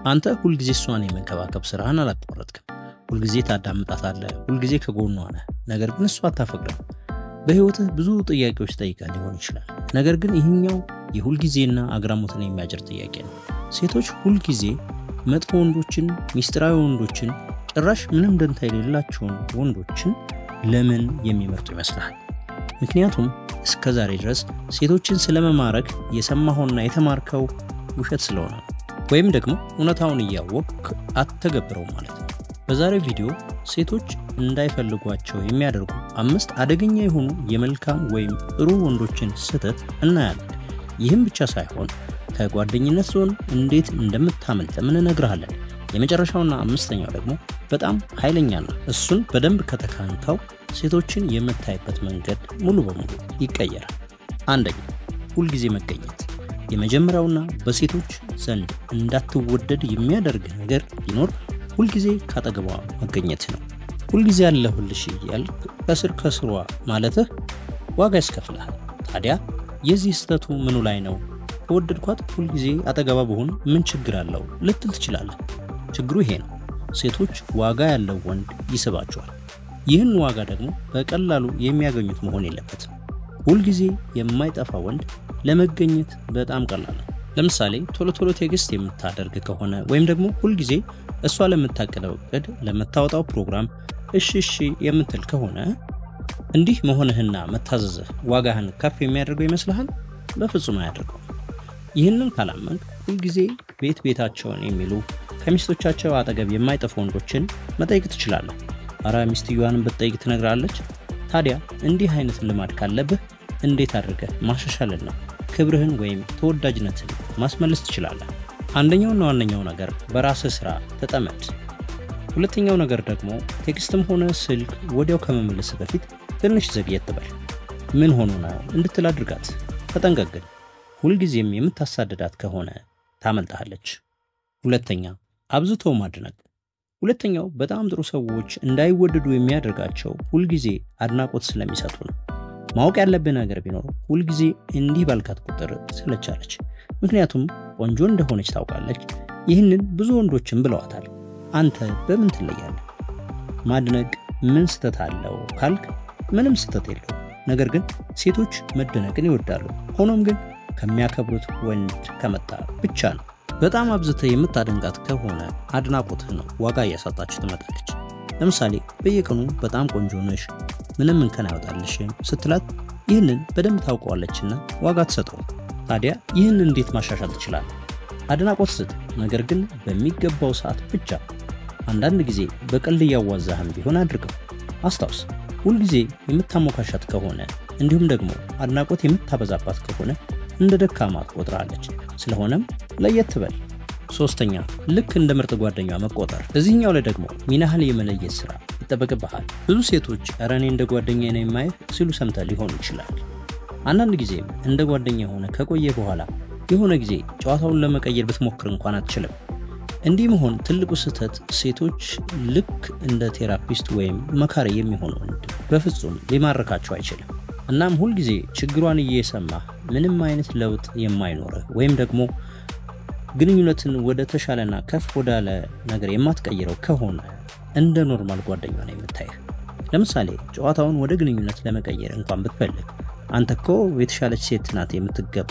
አንተ ሁል ጊዜ እሷን የመንከባከብ ስራህን አላቋረጥክም። ሁል ጊዜ ታዳምጣታለህ፣ ሁል ጊዜ ከጎኗ ነህ። ነገር ግን እሷ አታፈቅርም። በህይወትህ ብዙ ጥያቄዎች ጠይቃ ሊሆን ይችላል። ነገር ግን ይህኛው የሁል ጊዜና አግራሞትን የሚያጭር ጥያቄ ነው። ሴቶች ሁል ጊዜ መጥፎ ወንዶችን፣ ሚስጥራዊ ወንዶችን፣ ጭራሽ ምንም ደንታ የሌላቸውን ወንዶችን ለምን የሚመርጡ ይመስልሃል? ምክንያቱም እስከዛሬ ድረስ ሴቶችን ስለመማረክ የሰማኸውና የተማርከው ውሸት ስለሆነ ወይም ደግሞ እውነታውን እያወቅክ አትተገብረው ማለት ነው። በዛሬው ቪዲዮ ሴቶች እንዳይፈልጓቸው የሚያደርጉ 5 አደገኛ የሆኑ የመልካም ወይም ጥሩ ወንዶችን ስህተት እናያለን። ይህም ብቻ ሳይሆን ከጓደኝነት ዞን እንዴት እንደምታመልጥ እንነግርሃለን። የመጨረሻውና 5ኛው ደግሞ በጣም ኃይለኛና እሱን በደንብ ከተካንካው ሴቶችን የምታይበት መንገድ ሙሉ በሙሉ ይቀየራል። አንደኛ፣ ሁል ጊዜ መገኘት። የመጀመሪያውና በሴቶች ዘንድ እንዳትወደድ የሚያደርግ ነገር ቢኖር ሁል ጊዜ ካጠገቧ መገኘት ነው። ሁል ጊዜ አለሁልሽ እያልክ ከስሯ ማለትህ ዋጋ ያስከፍልሃል። ታዲያ የዚህ ስህተቱ ምኑ ላይ ነው? ከወደድኳት ሁል ጊዜ አጠገባ ብሆን ምን ችግር አለው ልትል ትችላለህ። ችግሩ ይሄ ነው። ሴቶች ዋጋ ያለው ወንድ ይስባቸዋል። ይህን ዋጋ ደግሞ በቀላሉ የሚያገኙት መሆን የለበትም። ሁል ጊዜ የማይጠፋ ወንድ ለመገኘት በጣም ቀላል ነው። ለምሳሌ ቶሎ ቶሎ ቴክስት የምታደርግ ከሆነ ወይም ደግሞ ሁል ጊዜ እሷ ለምታቀደው እቅድ፣ ለምታወጣው ፕሮግራም እሺ የምትል ከሆነ እንዲህ መሆንህና መታዘዝህ ዋጋህን ከፍ የሚያደርገው ይመስልሃል? በፍጹም አያደርገው። ይህንን ካላመንክ ሁል ጊዜ ቤታቸውን የሚሉ ከሚስቶቻቸው አጠገብ የማይጠፉ ወንዶችን መጠየቅ ትችላለህ። አረ ሚስትየዋንም ብትጠይቅ ትነግራለች። ታዲያ እንዲህ አይነት ልማድ ካለብህ እንዴት አድርገህ ማሻሻልና ክብርህን ወይም ተወዳጅነትን ማስመለስ ትችላለህ? አንደኛውና ዋነኛው ነገር በራስህ ስራ ተጠመድ። ሁለተኛው ነገር ደግሞ ቴክስትም ሆነ ስልክ ወዲያው ከመመለስ በፊት ትንሽ ዘግየት በል። ምን ሆኖ ነው እንድትል አድርጋት። ተጠንቀቅ ግን ሁልጊዜም የምታሳድዳት ከሆነ ታመልጣለች። ሁለተኛ፣ አብዝቶ ማድነቅ። ሁለተኛው በጣም ጥሩ ሰዎች እንዳይወደዱ የሚያደርጋቸው ሁልጊዜ አድናቆት ስለሚሰጡ ነው። ማወቅ ያለብህ ነገር ቢኖር ሁልጊዜ እንዲህ ባልካት ቁጥር ስለቻለች። ምክንያቱም ቆንጆ እንደሆነች ታውቃለች። ይህንን ብዙ ወንዶችም ብለዋታል። አንተ በምን ትለያለህ? ማድነቅ ምን ስህተት አለው ካልክ ምንም ስህተት የለውም። ነገር ግን ሴቶች መደነቅን ይወዳሉ። ሆኖም ግን ከሚያከብሩት ወንድ ከመጣ ብቻ ነው። በጣም አብዝተህ የምታደንቃት ከሆነ አድናቆትህ ነው ዋጋ እያሳጣች ትመጣለች። ለምሳሌ በየቀኑ በጣም ቆንጆ ነሽ፣ ምንም እንከን አይወጣልሽም ስትላት ይህንን በደንብ ታውቀዋለችና ዋጋ ትሰጠው። ታዲያ ይህን እንዴት ማሻሻል ትችላለህ? አድናቆት ስጥ፣ ነገር ግን በሚገባው ሰዓት ብቻ። አንዳንድ ጊዜ በቀልድ እያዋዛህም ቢሆን አድርገው። አስታውስ፣ ሁል ጊዜ የምታሞካሻት ከሆነ እንዲሁም ደግሞ አድናቆት የምታበዛባት ከሆነ እንደ ደካማ ትቆጥራለች። ስለሆነም ለየት በል። ሶስተኛ፣ ልክ እንደ ምርጥ ጓደኛ መቆጠር። እዚህኛው ላይ ደግሞ ሚናህን የመለየት ስራ ይጠበቅብሃል። ብዙ ሴቶች ኧረ እኔ እንደ ጓደኛ ነው የማየህ ሲሉ ሰምተህ ሊሆን ይችላል። አንዳንድ ጊዜም እንደ ጓደኛ ሆነ ከቆየ በኋላ የሆነ ጊዜ ጨዋታውን ለመቀየር ብትሞክር እንኳን አትችልም። እንዲህ መሆን ትልቁ ስህተት። ሴቶች ልክ እንደ ቴራፒስት ወይም መካሪ የሚሆን ወንድ በፍጹም ሊማርካቸው አይችልም። እናም ሁል ጊዜ ችግሯን እየሰማህ ምንም አይነት ለውጥ የማይኖርህ ወይም ደግሞ ግንኙነትን ወደ ተሻለና ከፍ ወዳለ ነገር የማትቀይረው ከሆነ እንደ ኖርማል ጓደኛ ነው የምታይህ። ለምሳሌ ጨዋታውን ወደ ግንኙነት ለመቀየር እንኳን ብትፈልግ አንተ እኮ የተሻለች ሴት ናት የምትገባ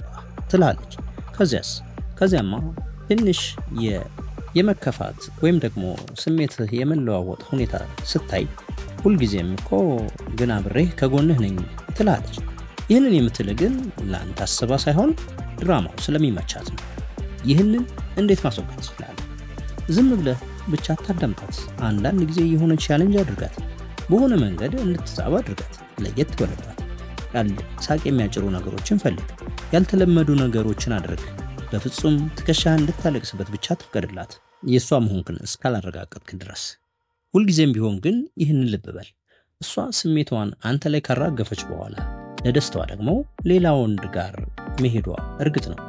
ትላለች። ከዚያማ ትንሽ የመከፋት ወይም ደግሞ ስሜትህ የመለዋወጥ ሁኔታ ስታይ ሁልጊዜም እኮ ግን አብሬህ ከጎንህ ነኝ ትላለች። ይህንን የምትልህ ግን ለአንተ አስባ ሳይሆን ድራማው ስለሚመቻት ነው። ይህንን እንዴት ማስወገድ ትችላለህ? ዝም ብለህ ብቻ ታዳምጣት። አንዳንድ ጊዜ የሆነ ቻሌንጅ አድርጋት። በሆነ መንገድ እንድትሳብ አድርጋት። ለየት በለባት። ሳቅ የሚያጭሩ ነገሮችን ፈልግ። ያልተለመዱ ነገሮችን አድርግ። በፍጹም ትከሻህን እንድታለቅስበት ብቻ ትፍቀድላት፣ የእሷ መሆንክን እስካላረጋገጥክ ድረስ። ሁልጊዜም ቢሆን ግን ይህንን ልብ በል። እሷ ስሜቷን አንተ ላይ ካራገፈች በኋላ ለደስታዋ ደግሞ ሌላ ወንድ ጋር መሄዷ እርግጥ ነው።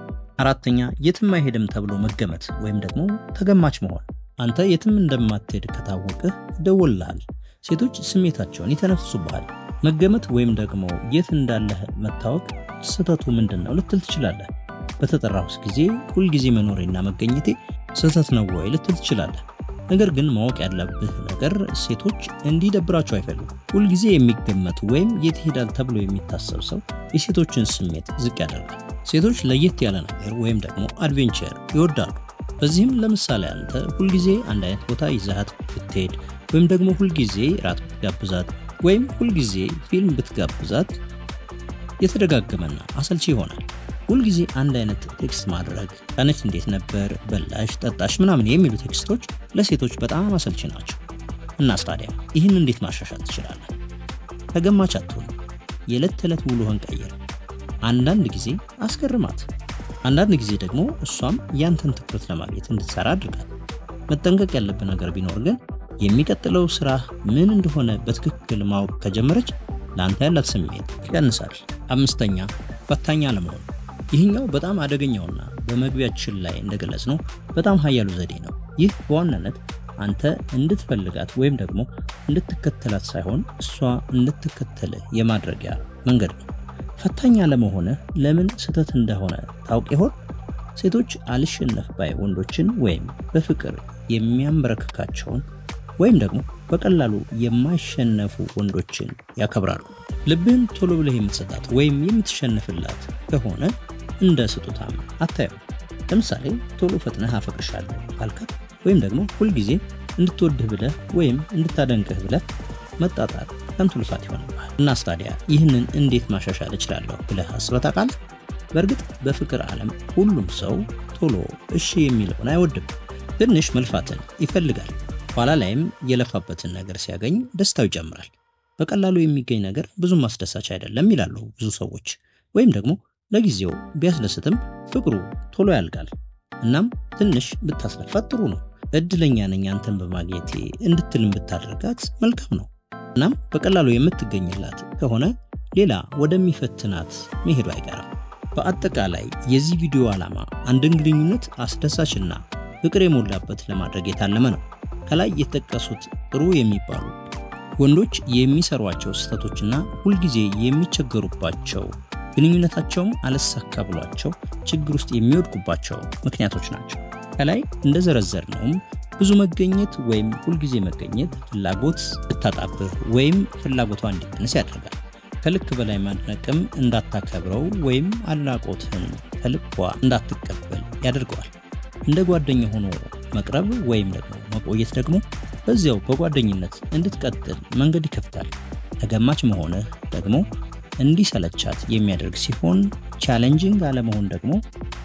አራተኛ፣ የትም አይሄድም ተብሎ መገመት ወይም ደግሞ ተገማች መሆን። አንተ የትም እንደማትሄድ ከታወቀህ ይደወልልሃል። ሴቶች ስሜታቸውን ይተነፍሱብሃል። መገመት ወይም ደግሞ የት እንዳለህ መታወቅ ስህተቱ ምንድነው ልትል ትችላለህ። በተጠራሁት ጊዜ ሁል ጊዜ መኖሬና መገኘቴ ስህተት ነው ወይ ልትል ትችላለህ። ነገር ግን ማወቅ ያለብህ ነገር ሴቶች እንዲደብራቸው አይፈልጉም። ሁልጊዜ የሚገመቱ ወይም የት ይሄዳል ተብሎ የሚታሰብ ሰው የሴቶችን ስሜት ዝቅ ያደርጋል። ሴቶች ለየት ያለ ነገር ወይም ደግሞ አድቬንቸር ይወዳሉ። በዚህም ለምሳሌ አንተ ሁልጊዜ አንድ አይነት ቦታ ይዛት ብትሄድ ወይም ደግሞ ሁልጊዜ ራት ብትጋብዛት ወይም ሁልጊዜ ፊልም ብትጋብዛት የተደጋገመና አሰልቺ ይሆናል። ሁልጊዜ አንድ አይነት ቴክስት ማድረግ፣ ቀንሽ እንዴት ነበር፣ በላሽ፣ ጠጣሽ ምናምን የሚሉ ቴክስቶች ለሴቶች በጣም አሰልቺ ናቸው። እናስ ታዲያ ይህን እንዴት ማሻሻል ትችላለህ? ተገማች አትሁን። የዕለት ተዕለት ውሎህን ቀይር። አንዳንድ ጊዜ አስገርማት፣ አንዳንድ ጊዜ ደግሞ እሷም ያንተን ትኩረት ለማግኘት እንድትሰራ አድርጋት። መጠንቀቅ ያለብህ ነገር ቢኖር ግን የሚቀጥለው ስራ ምን እንደሆነ በትክክል ማወቅ ከጀመረች ለአንተ ያላት ስሜት ይቀንሳል። 5ኛ ፈታኝ አለመሆን። ይህኛው በጣም አደገኛውና በመግቢያችን ላይ እንደገለጽነው በጣም ኃያሉ ዘዴ ነው። ይህ በዋናነት አንተ እንድትፈልጋት ወይም ደግሞ እንድትከተላት ሳይሆን እሷ እንድትከተልህ የማድረጊያ መንገድ ነው። ፈታኝ አለመሆንህ ለምን ስህተት እንደሆነ ታውቅ ይሆን? ሴቶች አልሸነፍ ባይ ወንዶችን ወይም በፍቅር የሚያንበረክካቸውን ወይም ደግሞ በቀላሉ የማይሸነፉ ወንዶችን ያከብራሉ። ልብህን ቶሎ ብለህ የምትሰጣት ወይም የምትሸነፍላት ከሆነ እንደ ስጦታም አታየው። ለምሳሌ ቶሎ ፈጥነህ አፈቅርሻለሁ ካልካት ወይም ደግሞ ሁልጊዜ እንድትወድህ ብለህ ወይም እንድታደንቅህ ብለህ መጣጣር ከንቱ ልፋት ይሆንብሃል። እናስ ታዲያ ይህንን እንዴት ማሻሻል እችላለሁ ብለህ አስበህ ታውቃለህ? በእርግጥ በፍቅር ዓለም ሁሉም ሰው ቶሎ እሺ የሚለውን አይወድም። ትንሽ መልፋትን ይፈልጋል። ኋላ ላይም የለፋበትን ነገር ሲያገኝ ደስታው ይጨምራል። በቀላሉ የሚገኝ ነገር ብዙም አስደሳች አይደለም ይላሉ ብዙ ሰዎች። ወይም ደግሞ ለጊዜው ቢያስደስትም ፍቅሩ ቶሎ ያልቃል። እናም ትንሽ ብታስለፋት ጥሩ ነው። እድለኛ ነኝ አንተን በማግኘቴ እንድትልም ብታደርጋት መልካም ነው። እናም በቀላሉ የምትገኝላት ከሆነ ሌላ ወደሚፈትናት መሄዱ አይቀርም። በአጠቃላይ የዚህ ቪዲዮ ዓላማ አንድን ግንኙነት አስደሳችና ፍቅር የሞላበት ለማድረግ የታለመ ነው። ከላይ የተጠቀሱት ጥሩ የሚባሉ ወንዶች የሚሰሯቸው ስህተቶችና ሁልጊዜ የሚቸገሩባቸው ግንኙነታቸውም አለሳካ ብሏቸው ችግር ውስጥ የሚወድቁባቸው ምክንያቶች ናቸው። ከላይ እንደዘረዘርነውም ብዙ መገኘት ወይም ሁልጊዜ መገኘት ፍላጎት ልታጣብህ ወይም ፍላጎቷ እንዲቀንስ ያደርጋል። ከልክ በላይ ማድነቅም እንዳታከብረው ወይም አድናቆትህን ከልኳ እንዳትቀበል ያደርገዋል። እንደ ጓደኛ ሆኖ መቅረብ ወይም ደግሞ መቆየት ደግሞ በዚያው በጓደኝነት እንድትቀጥል መንገድ ይከፍታል። ተገማች መሆንህ ደግሞ እንዲሰለቻት የሚያደርግ ሲሆን ቻሌንጂንግ አለመሆን ደግሞ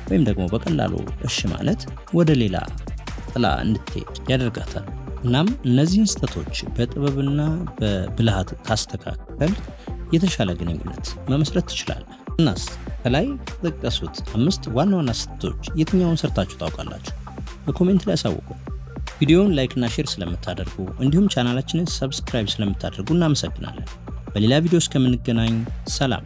ወይም ደግሞ በቀላሉ እሺ ማለት ወደ ሌላ ጥላ እንድትሄድ ያደርጋታል። እናም እነዚህን ስህተቶች በጥበብና በብልሃት ካስተካከል የተሻለ ግንኙነት መመስረት ትችላለህ። እናስ ከላይ የተጠቀሱት 5 ዋና ዋና ስህተቶች የትኛውን ሰርታችሁ ታውቃላችሁ? በኮሜንት ላይ አሳውቁ። ቪዲዮውን ላይክ እና ሼር ስለምታደርጉ እንዲሁም ቻናላችንን ሰብስክራይብ ስለምታደርጉ እናመሰግናለን። በሌላ ቪዲዮ እስከምንገናኝ ሰላም።